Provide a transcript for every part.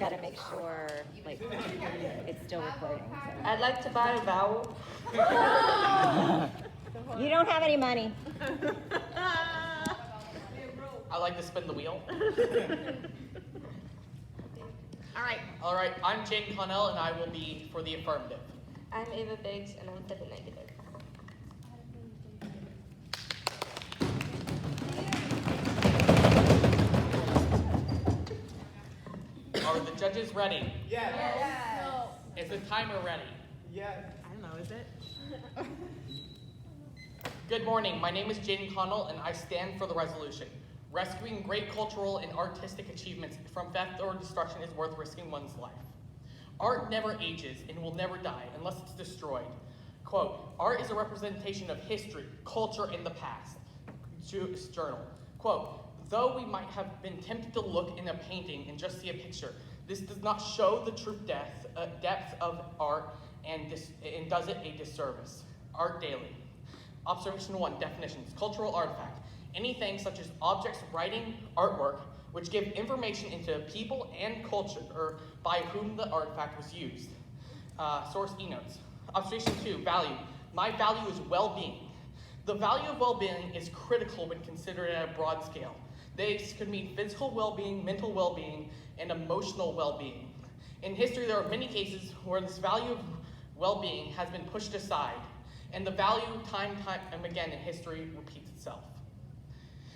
gotta make sure, like, it's still recording. So. I'd like to buy a vowel. You don't have any money. I like to spin the wheel. All right. I'm Jaiden Connell, and I will be for the affirmative. I'm Ava Biggs, and I'm for the negative. Are the judges ready? Yes. No. Is the timer ready? Yes. I don't know, is it? Good morning. My name is Jaiden Connell, and I stand for the resolution. Rescuing great cultural and artistic achievements from theft or destruction is worth risking one's life. Art never ages and will never die unless it's destroyed. Quote, art is a representation of history, culture, and the past. Journal. Quote, though we might have been tempted to look in a painting and just see a picture, this does not show the true depth of art and does it a disservice. Art daily. Observation 1, definitions. Cultural artifact. Anything such as objects, writing, artwork, which give information into people and culture or by whom the artifact was used. Source e-notes. Observation 2, value. My value is well-being. The value of well-being is critical when considered at a broad scale. This could mean physical well-being, mental well-being, and emotional well-being. In history, there are many cases where this value of well-being has been pushed aside, and the value time and again in history repeats itself.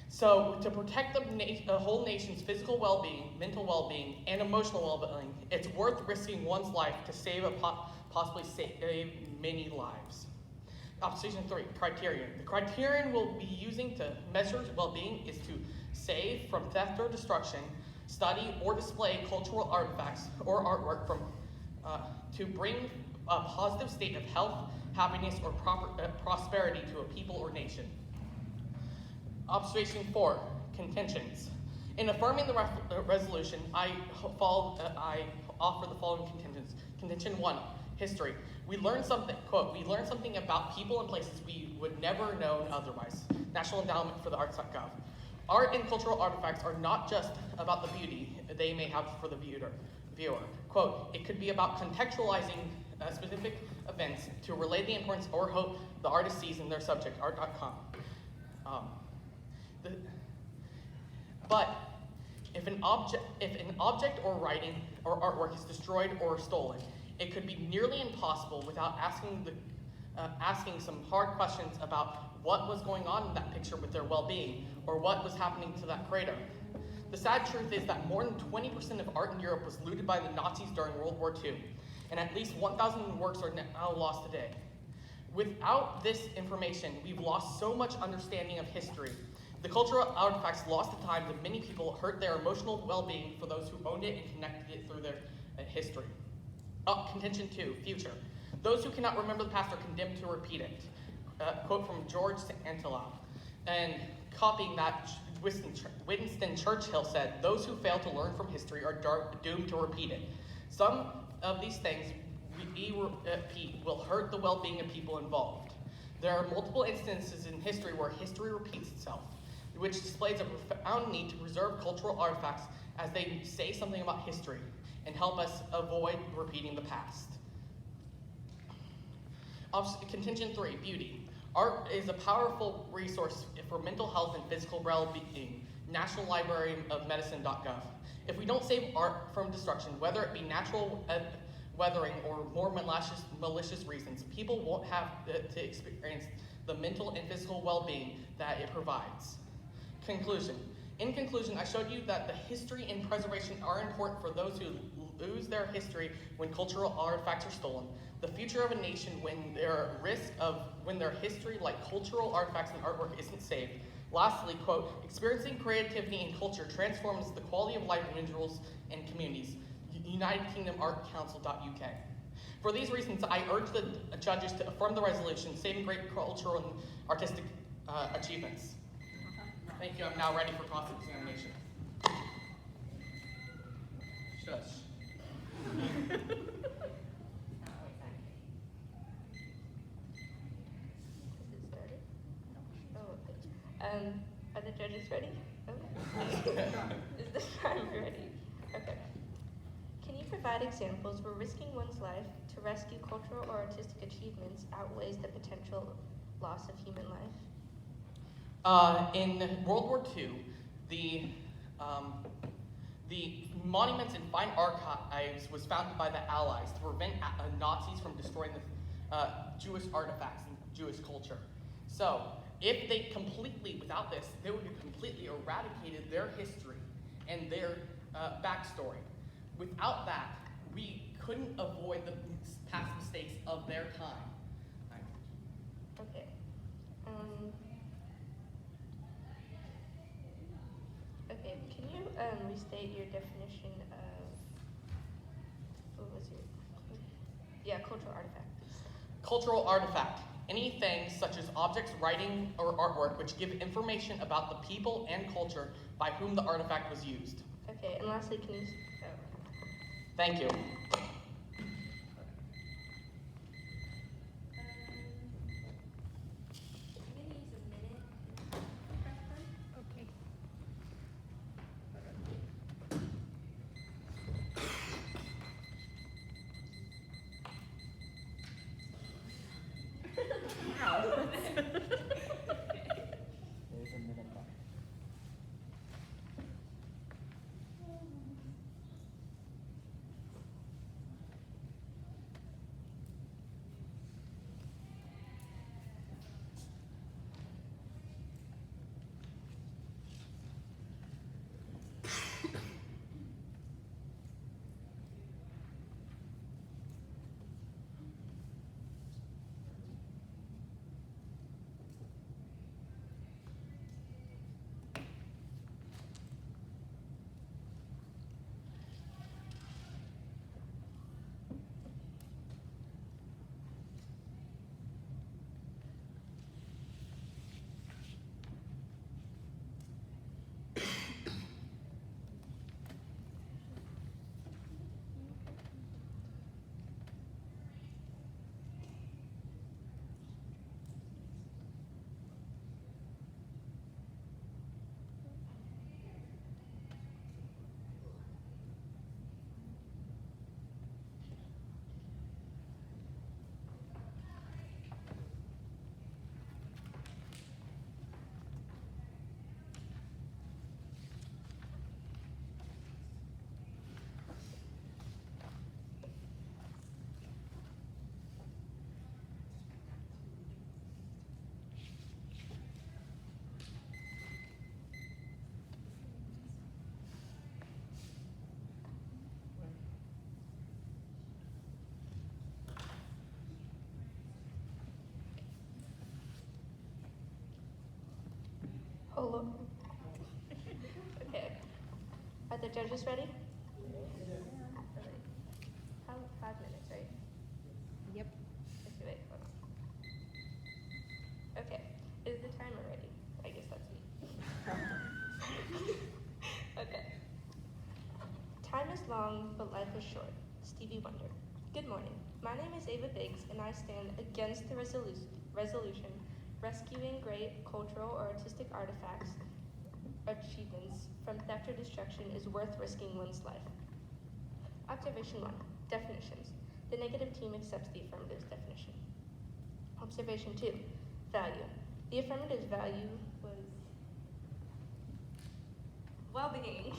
So to protect the whole nation's physical well-being, mental well-being, and emotional well-being, it's worth risking one's life to possibly save many lives. Observation 3, criterion. The criterion we'll be using to measure well-being is to save from theft or destruction, study or display cultural artifacts or artwork to bring a positive state of health, happiness, or prosperity to a people or nation. Observation 4, contentions. In affirming the resolution, I offer the following contentions. Contention 1, history. We learned something, quote, we learned something about people and places we would never have known otherwise. National Endowment for the Arts.gov. Art and cultural artifacts are not just about the beauty they may have for the viewer. Quote, it could be about contextualizing specific events to relay the importance or hope the artist sees in their subject, art.com. But if an object or writing or artwork is destroyed or stolen, it could be nearly impossible without asking some hard questions about what was going on in that picture with their well-being, or what was happening to that creator. The sad truth is that more than 20% of art in Europe was looted by the Nazis during World War II, and at least 1,000 works are now lost today. Without this information, we've lost so much understanding of history. The cultural artifacts lost at times of many people hurt their emotional well-being for those who owned it and connected it through their history. Contention 2, future. Those who cannot remember the past are condemned to repeat it. Quote from George Antilla. And copying that, Winston Churchill said, those who fail to learn from history are doomed to repeat it. Some of these things we repeat will hurt the well-being of people involved. There are multiple instances in history where history repeats itself, which displays a profound need to preserve cultural artifacts as they say something about history and help us avoid repeating the past. Contention 3, beauty. Art is a powerful resource for mental health and physical well-being. National Library of Medicine.gov. If we don't save art from destruction, whether it be natural weathering or more malicious reasons, people won't have to experience the mental and physical well-being that it provides. Conclusion. In conclusion, I showed you that the history and preservation are important for those who lose their history when cultural artifacts are stolen, the future of a nation when their history, like cultural artifacts and artwork, isn't saved. Lastly, quote, experiencing creativity and culture transforms the quality of life of individuals and communities. United Kingdom Art Council.uk. For these reasons, I urge the judges to affirm the resolution, saving great cultural and artistic achievements. Thank you. I'm now ready for cross-examination. Shush. Is it started? Oh, okay. Are the judges ready? Oh. Is the time ready? Okay. provide examples where risking one's life to rescue cultural or artistic achievements outweighs the potential loss of human life? In World War II, the Monuments and Fine Archives was founded by the Allies to prevent Nazis from destroying the Jewish artifacts and Jewish culture. So, if they completely, without this, they would have completely eradicated their history and their backstory. Without that, we couldn't avoid the past mistakes of their time. Okay. Okay, can you restate your definition of, what was your, yeah, cultural artifact, please? Cultural artifact. Anything such as objects, writing, or artwork which give information about the people and culture by whom the artifact was used. Okay, and lastly, can you, Thank you. I'm gonna use a minute. Okay. There's a minute left. hold on. Okay. Are the judges ready? How, 5 minutes, right? Yep. Okay, wait, hold on. Okay, is the timer ready? I guess that's me. Okay. Time is long, but life is short. Stevie Wonder. Good morning. My name is Ava Biggs, and I stand against the resolution rescuing great cultural or artistic artifacts achievements from theft or destruction is worth risking one's life. Observation 1. Definitions. The negative team accepts the affirmative's definition. Observation 2. Value. The affirmative's value was well-being,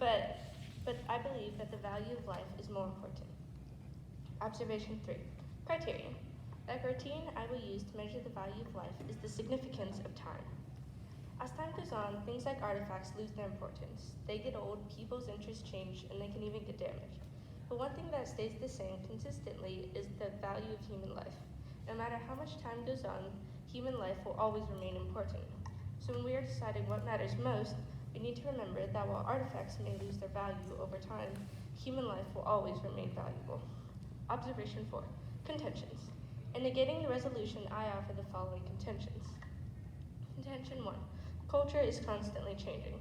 but I believe that the value of life is more important. Observation 3. Criterion. The criterion I will use to measure the value of life is the significance of time. As time goes on, things like artifacts lose their importance. They get old, people's interests change, and they can even get damaged. But one thing that stays the same consistently is the value of human life. No matter how much time goes on, human life will always remain important. So when we are deciding what matters most, we need to remember that while artifacts may lose their value over time, human life will always remain valuable. Observation 4. Contentions. In negating the resolution, I offer the following contentions. Contention 1. Culture is constantly changing.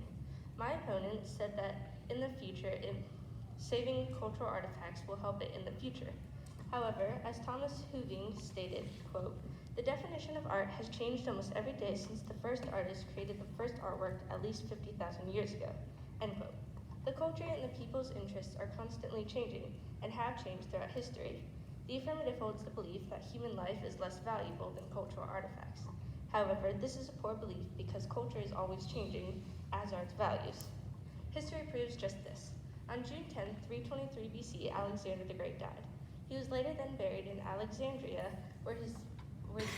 My opponent said that in the future, saving cultural artifacts will help it in the future. However, as Thomas Hooving stated, quote, the definition of art has changed almost every day since the first artist created the first artwork at least 50,000 years ago, end quote. The culture and the people's interests are constantly changing and have changed throughout history. The affirmative holds the belief that human life is less valuable than cultural artifacts. However, this is a poor belief because culture is always changing, as are its values. History proves just this. On June 10, 323 BC, Alexander the Great died. He was later then buried in Alexandria, where his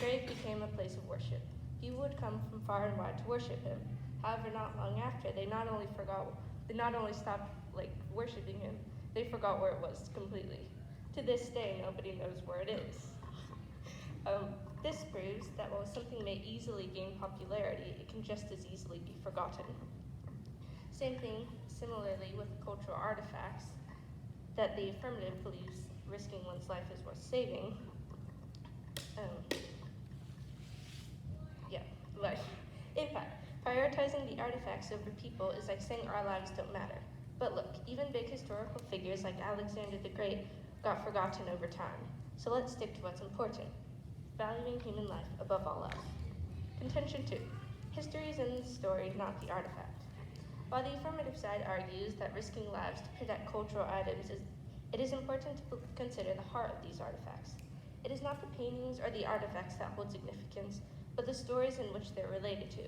grave became a place of worship. People would come from far and wide to worship him. However, not long after, they not only stopped worshiping him, they forgot where it was completely. To this day, nobody knows where it is. This proves that while something may easily gain popularity, it can just as easily be forgotten. Same thing, similarly, with cultural artifacts that the affirmative believes risking one's life is worth saving. In fact, prioritizing the artifacts over people is like saying our lives don't matter. But look, even big historical figures like Alexander the Great got forgotten over time. So let's stick to what's important, valuing human life above all else. Contention 2. History is in the story, not the artifact. While the affirmative side argues that risking lives to protect cultural items it is important to consider the heart of these artifacts. It is not the paintings or the artifacts that hold significance, but the stories in which they're related to.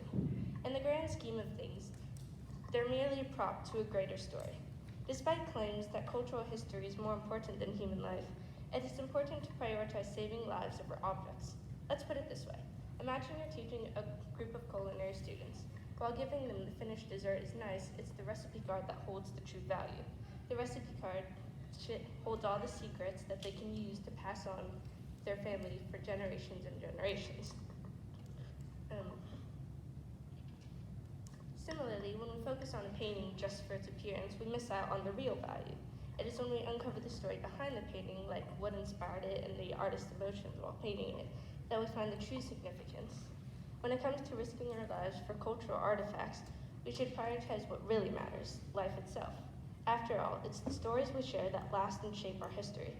In the grand scheme of things, they're merely a prop to a greater story. Despite claims that cultural history is more important than human life, it is important to prioritize saving lives over objects. Let's put it this way. Imagine you're teaching a group of culinary students. While giving them the finished dessert is nice, it's the recipe card that holds the true value. The recipe card holds all the secrets that they can use to pass on their family for generations and generations. Similarly, when we focus on a painting just for its appearance, we miss out on the real value. It is when we uncover the story behind the painting, like what inspired it and the artist's emotions while painting it, that we find the true significance. When it comes to risking our lives for cultural artifacts, we should prioritize what really matters, life itself. After all, it's the stories we share that last and shape our history.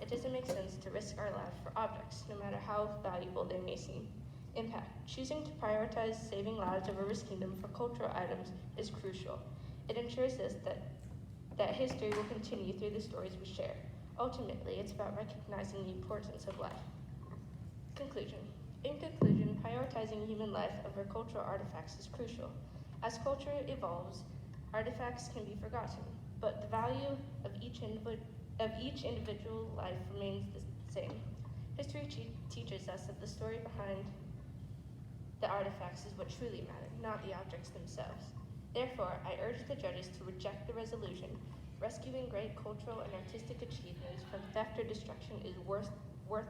It doesn't make sense to risk our lives for objects, no matter how valuable they may seem. Impact. Choosing to prioritize saving lives over risking them for cultural items is crucial. It ensures us that history will continue through the stories we share. Ultimately, it's about recognizing the importance of life. Conclusion. In conclusion, prioritizing human life over cultural artifacts is crucial. As culture evolves, artifacts can be forgotten, but the value of each individual life remains the same. History teaches us that the story behind the artifacts is what truly matters, not the objects themselves. Therefore, I urge the judges to reject the resolution. Rescuing great cultural and artistic achievements from theft or destruction is worth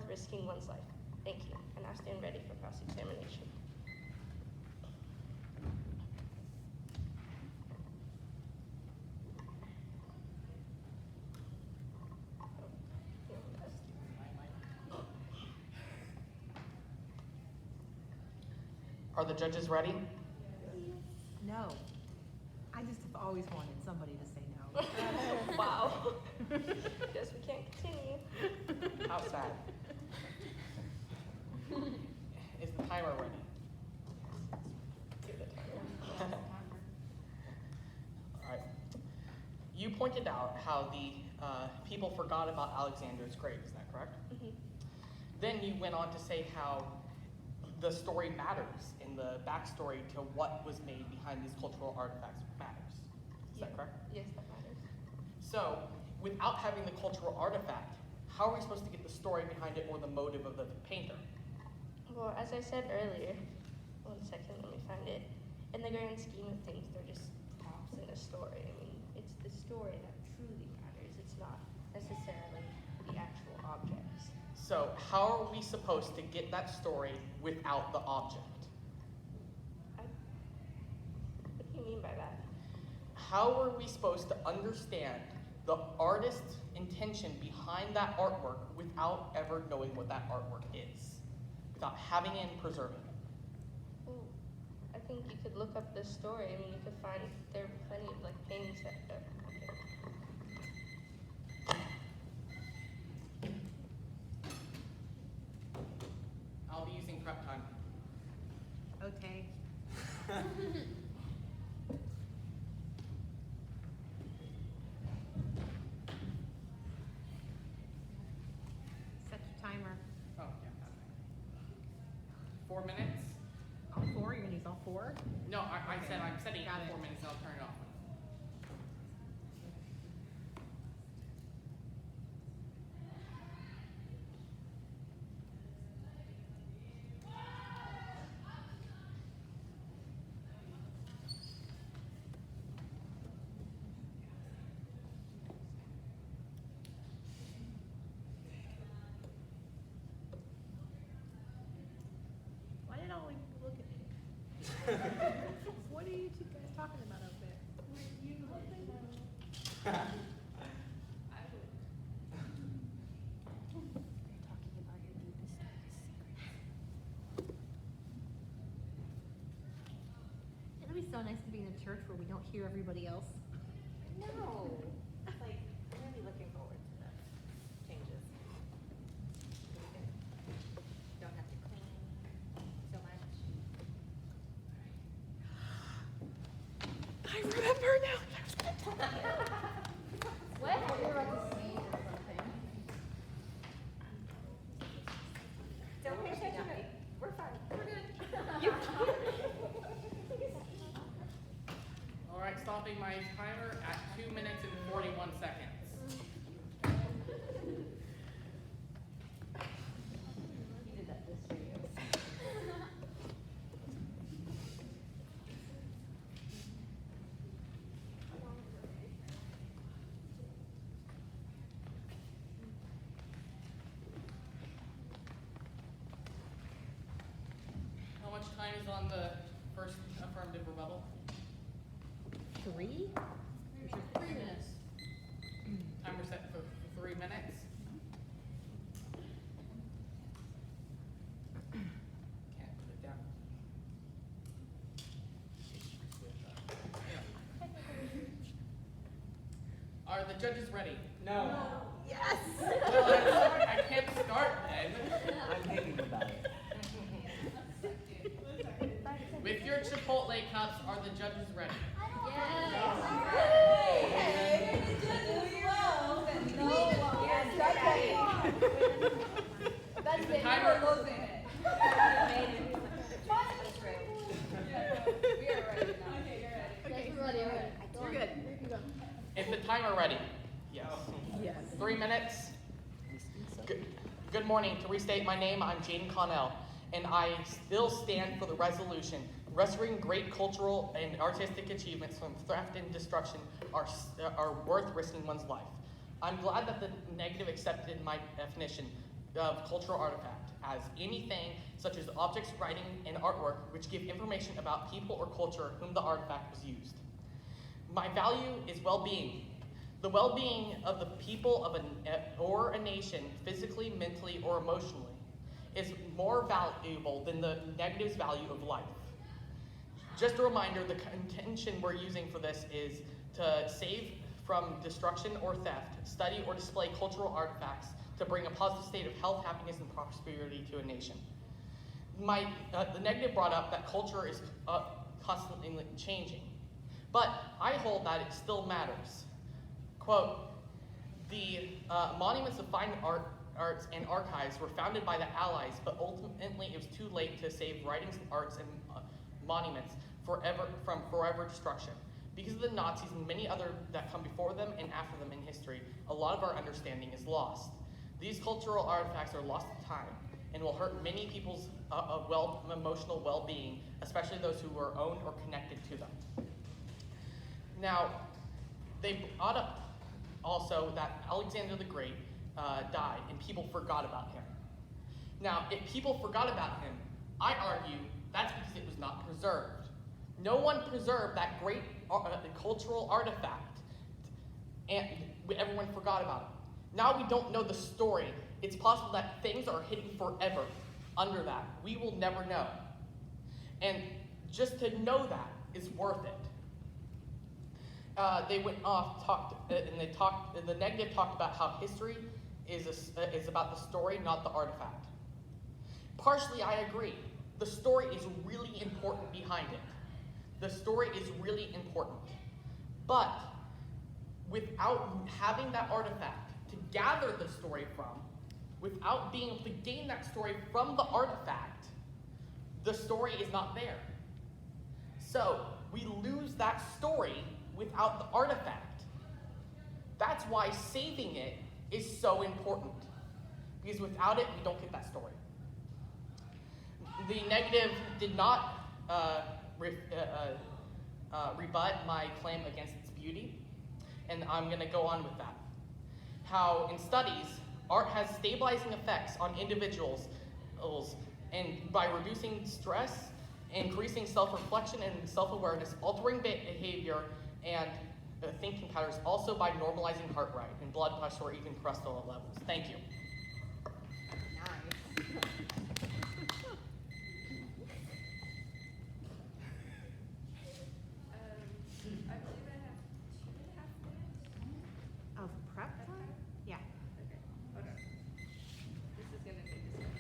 risking one's life. Thank you, and I stand ready for cross-examination. Are the judges ready? No. I just have always wanted somebody to say no. Wow. Guess we can't continue. How sad. Is the timer ready? All right. You pointed out how the people forgot about Alexander's grave, is that correct? Mm-hmm. Then you went on to say how the story matters in the backstory to what was made behind these cultural artifacts matters. Is that correct? Yes, that matters. So, without having the cultural artifact, how are we supposed to get the story behind it or the motive of the painter? Well, as I said earlier, 1 second, let me find it. In the grand scheme of things, they're just props in a story. I mean, it's the story that truly matters. It's not necessarily the actual objects. So, how are we supposed to get that story without the object? What do you mean by that? How are we supposed to understand the artist's intention behind that artwork without ever knowing what that artwork is? Without having it and preserving it? Ooh, I think you could look up the story. I mean, you could find there are plenty of paintings that. I'll be using prep time. Okay. 4? No, I said I'm setting it Got for it. 4 minutes and I'll turn it off. Why did all people look at me? What are you two guys talking about up there? Talking about your deepest, darkest secrets. It'll be so nice to be in a church where we don't hear everybody else. No. Like, I'm really looking forward to the changes. Don't have to clean so much. I remember now. What? You're about to sneeze or something. Don't pay attention to me. We're fine. We're good. All right, stopping my timer at 2 minutes and 41 seconds. He did that just for you. How much time is on the first affirmative rebuttal? 3? 3 minutes. Timer set for 3 minutes. Can't put it down. Are the judges ready? No. Yes! Well, I'm sorry, I can't start then. I'm thinking about it. With your Chipotle cups, are the judges ready? That's Is the it. timer- We're losing it. We are ready now. Okay. Yes, we're ready. You're good. Is the timer ready? Yes. Yes. 3 minutes. Good morning. To restate my name, I'm Jaiden Connell, and I still stand for the resolution. Rescuing great cultural and artistic achievements from theft and destruction are worth risking one's life. I'm glad that the negative accepted my definition of cultural artifact as anything such as objects, writing, and artwork which give information about people or culture whom the artifact was used. My value is well-being. The well-being of the people of a nation, physically, mentally, or emotionally, is more valuable than the negative's value of life. Just a reminder, the contention we're using for this is to save from destruction or theft, study or display cultural artifacts to bring a positive state of health, happiness, and prosperity to a nation. The negative brought up that culture is constantly changing, but I hold that it still matters. Quote, the monuments of fine arts and archives were founded by the Allies, but ultimately it was too late to save writings and arts and monuments from forever destruction. Because of the Nazis and many other that come before them and after them in history, a lot of our understanding is lost. These cultural artifacts are lost to time and will hurt many people's emotional well-being, especially those who are owned or connected to them. Now, they brought up also that Alexander the Great died and people forgot about him. Now, if people forgot about him, I argue that's because it was not preserved. No one preserved that great cultural artifact, and everyone forgot about it. Now we don't know the story. It's possible that things are hidden forever under that. We will never know. And just to know that is worth it. They went off, the negative talked about how history is about the story, not the artifact. Partially, I agree. The story is really important behind it. The story is really important. But without having that artifact to gather the story from, without being able to gain that story from the artifact, the story is not there. So we lose that story without the artifact. That's why saving it is so important, because without it, we don't get that story. The negative did not rebut my claim against its beauty, and I'm going to go on with that. How in studies, art has stabilizing effects on individuals, and by reducing stress, increasing self-reflection and self-awareness, altering behavior, and thinking patterns, also by normalizing heart rate and blood pressure or even cholesterol levels. Thank you. Nice. I believe I have 2.5 minutes. Of prep time? Yeah. Okay, hold on. This is gonna take a second.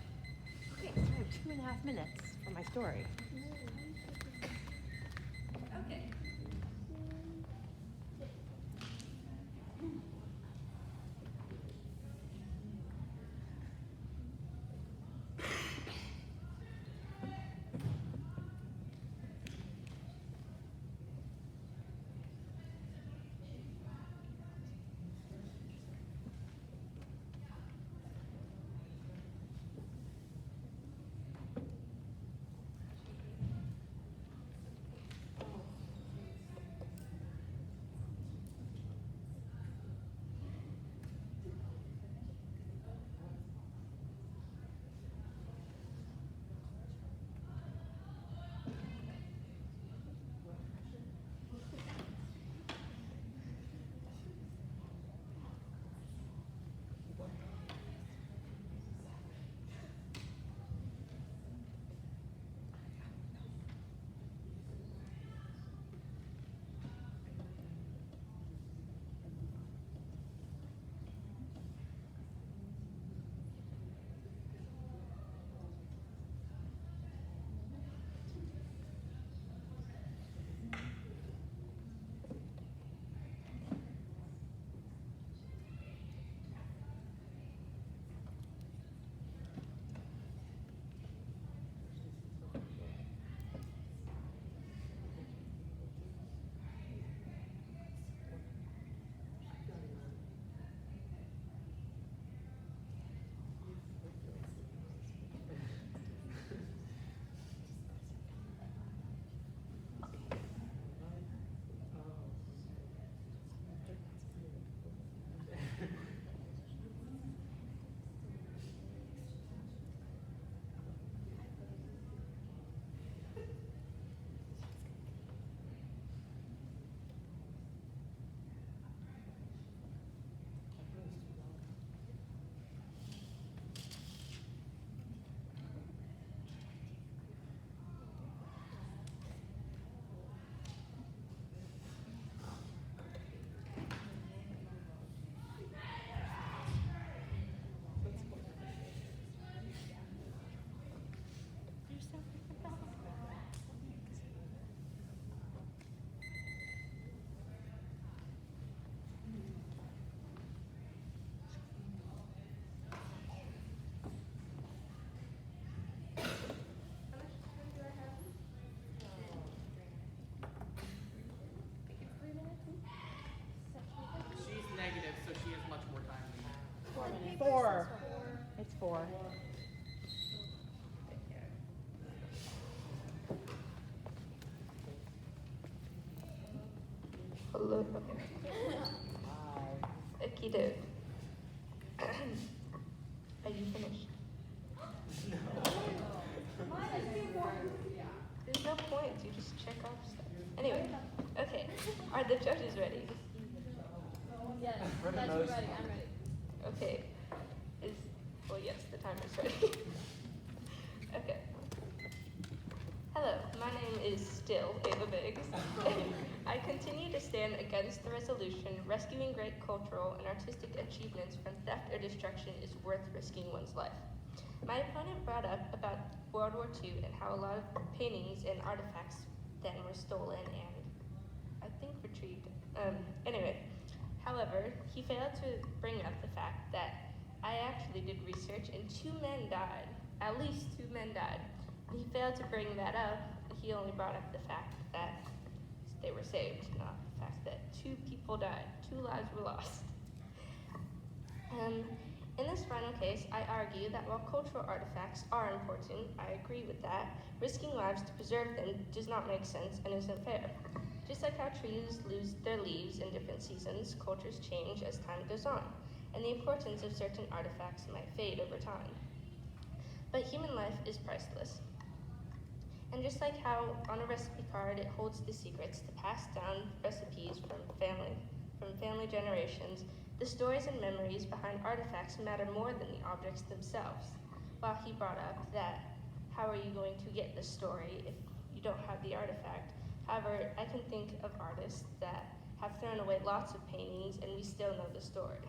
Okay, so I have 2.5 minutes for my story. Okay. She's negative, so she has much more time than me. 4. It's 4. Hello. Okie doke. Are you finished? There's no point. You just check off stuff. Anyway, okay. Are the judges ready? Yes, For the that's most ready, part. I'm ready. Okay. Well, yes, the timer's ready. Okay. Hello, my name is still Ava Biggs. I continue to stand against the resolution rescuing great cultural and artistic achievements from theft or destruction is worth risking one's life. My opponent brought up about World War II and how a lot of paintings and artifacts then were stolen and I think retrieved. Anyway, however, he failed to bring up the fact that I actually did research and 2 men died. At least 2 men died. He failed to bring that up. he only brought up the fact that they were saved, not the fact that 2 people died, 2 lives were lost. In this final case, I argue that while cultural artifacts are important, I agree with that, risking lives to preserve them does not make sense and isn't fair. Just like how trees lose their leaves in different seasons, cultures change as time goes on, and the importance of certain artifacts might fade over time. But human life is priceless. And just like how on a recipe card it holds the secrets to pass down recipes from family generations, the stories and memories behind artifacts matter more than the objects themselves. While he brought up that how are you going to get the story if you don't have the artifact? However, I can think of artists that have thrown away lots of paintings and we still know the story.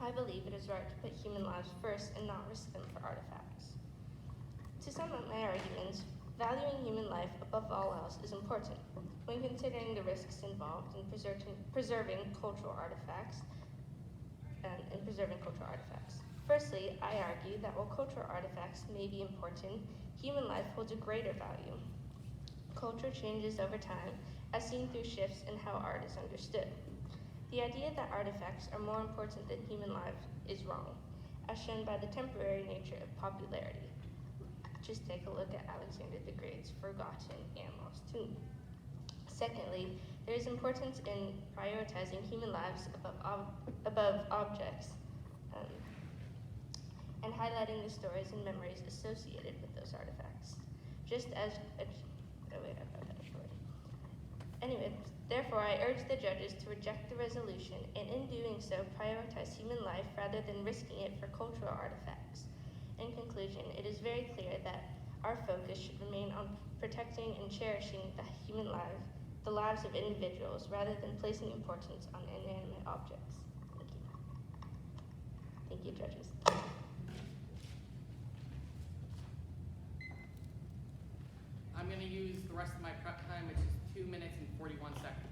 I believe it is right to put human lives first and not risk them for artifacts. To sum up my arguments, valuing human life above all else is important when considering the risks involved in preserving cultural artifacts. Firstly, I argue that while cultural artifacts may be important, human life holds a greater value. Culture changes over time, as seen through shifts in how art is understood. The idea that artifacts are more important than human life is wrong, as shown by the temporary nature of popularity. Just take a look at Alexander the Great's forgotten and lost tomb. Secondly, there is importance in prioritizing human lives above objects, and highlighting the stories and memories associated with those artifacts. Therefore, I urge the judges to reject the resolution and in doing so prioritize human life rather than risking it for cultural artifacts. In conclusion, it is very clear that our focus should remain on protecting and cherishing the lives of individuals rather than placing importance on inanimate objects. Thank you. Thank you, judges. I'm going to use the rest of my prep time, which is 2 minutes and 41 seconds.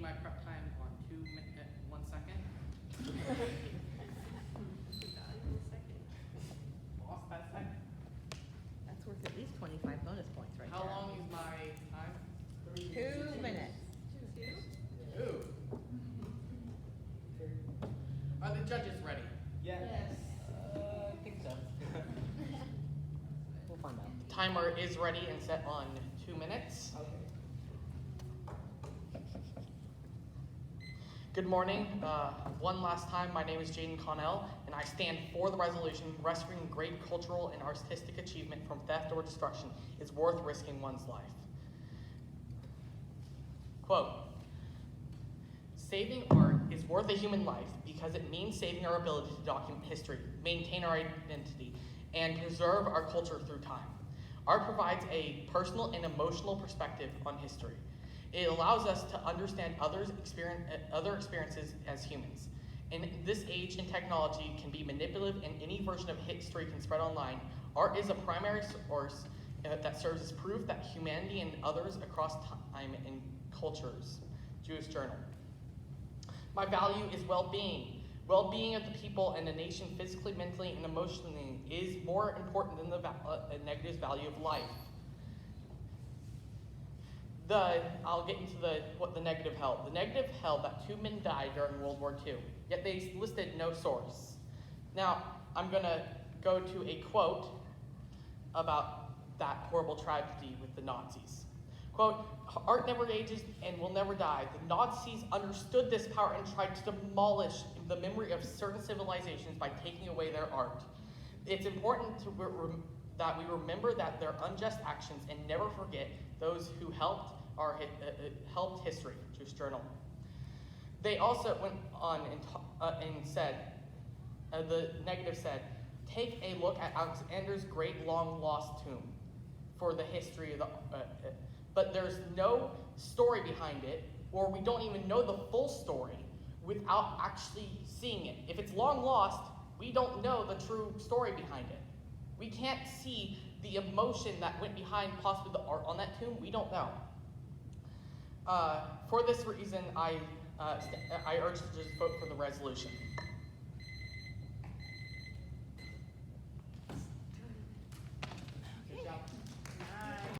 my prep time on 1 second. Lost that second. That's worth at least 25 bonus points right How there. long is my time? 2 minutes. Ooh. Are the judges ready? Yes. I think so. We'll find out. The timer is ready and set on 2 minutes. Okay. Good morning. One last time, my name is Jaiden Connell, and I stand for the resolution rescuing great cultural and artistic achievement from theft or destruction is worth risking one's life. Quote, saving art is worth a human life because it means saving our ability to document history, maintain our identity, and preserve our culture through time. Art provides a personal and emotional perspective on history. It allows us to understand other experiences as humans. In this age and technology can be manipulative and any version of history can spread online, art is a primary source that serves as proof that humanity and others across time and cultures. Jewish Journal. My value is well-being. Well-being of the people and the nation physically, mentally, and emotionally is more important than the negative value of life. I'll get into what the negative held. The negative held that 2 men died during World War II, yet they listed no source. Now, I'm going to go to a quote about that horrible tragedy with the Nazis. Quote, art never ages and will never die. The Nazis understood this power and tried to demolish the memory of certain civilizations by taking away their art. It's important that we remember that their unjust actions and never forget those who helped history. Jewish Journal. They also went on and said, the negative said, take a look at Alexander's great long lost tomb for the history of the but there's no story behind it, or we don't even know the full story without actually seeing it. If it's long lost, we don't know the true story behind it. We can't see the emotion that went behind possibly the art on that tomb. We don't know. For this reason, I urge to just vote for the resolution.